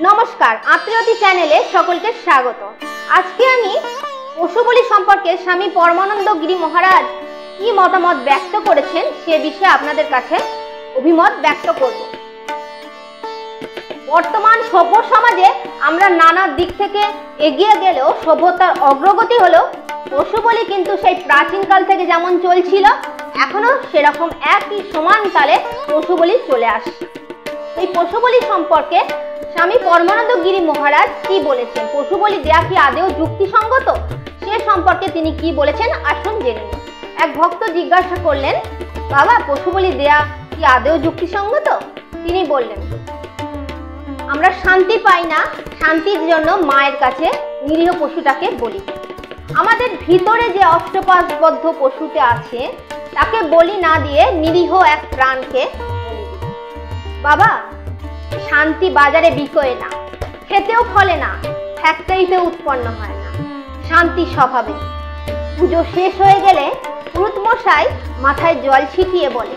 নমস্কার, আত্মীয়তি চ্যানেলে সকলকে স্বাগত। আজকে আমি পশু বলি সম্পর্কে স্বামী পরমানন্দ গিরি মহারাজ কি মতামত ব্যক্ত করেছেন সে বিষয়ে আপনাদের কাছে অভিমত ব্যক্ত করব। বর্তমান সভ্য সমাজে আমরা নানা দিক থেকে এগিয়ে গেলেও সভ্যতার অগ্রগতি হলো পশু বলি কিন্তু সেই প্রাচীনকাল থেকে যেমন চলছিল এখনো সেরকম একই সমান তালে পশু বলি চলে আসছে। এই পশু বলি সম্পর্কে স্বামী পরমানন্দ গিরি মহারাজ কি বলেছেন, পশু বলি দেয়া কি আদৌ যুক্তিসঙ্গত, সে সম্পর্কে তিনি কি বলেছেন আসুন জেনে নিন। এক ভক্ত জিজ্ঞাসা করলেন, বাবা পশু বলি দেয়া কি আদৌ যুক্তিসঙ্গত? তিনি বললেন, আমরা শান্তি পাই না, শান্তির জন্য মায়ের কাছে নিরীহ পশুটাকে বলি। আমাদের ভিতরে যে অষ্টপাশবদ্ধ পশুতে আছে তাকে বলি না দিয়ে নিরীহ এক প্রাণকে বাবা শান্তি বাজারে বিকোয় না, খেতেও ফলে না, ফ্যাক্টরিতে উৎপন্ন হয় না, শান্তি স্বভাবে। পুজো শেষ হয়ে গেলে পুরুত মশাই মাথায় জল ছিটিয়ে বলে,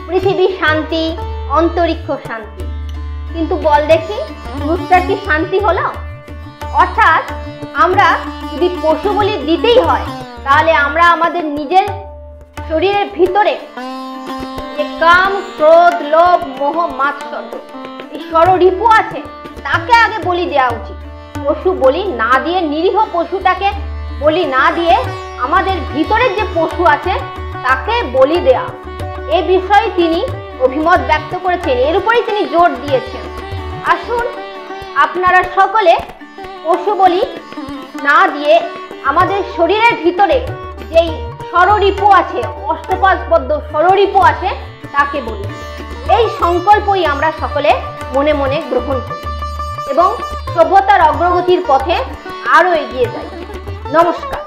পৃথিবী শান্তি, অন্তরিক্ষ শান্তি, কিন্তু বল দেখি পুরুষটার কি শান্তি হলো? অর্থাৎ আমরা যদি পশু বলি দিতেই হয় তাহলে আমরা আমাদের নিজের শরীরের ভিতরে যে কাম, ক্রোধ, লোভ, মোহ, মাৎসর্য এই ষড়রিপু আছে তাকে আগে বলি দেওয়া উচিত। পশু বলি না দিয়ে, নিরীহ পশুটাকে বলি না দিয়ে আমাদের ভিতরের যে পশু আছে তাকে বলি দেয়া, এ বিষয়ে তিনি অভিমত ব্যক্ত করেছেন, এর উপরেই তিনি জোর দিয়েছেন। আসুন আপনারা সকলে পশু বলি না দিয়ে আমাদের শরীরের ভিতরে যেই ষড়রিপু আছে, অষ্টপাশবদ্ধ ষড়রিপু আছে তাকে বলি। এই সংকল্পই আমরা সকলে মনে মনে গ্রহণ করি এবং সভ্যতার অগ্রগতির পথে আরো এগিয়ে যাই। নমস্কার।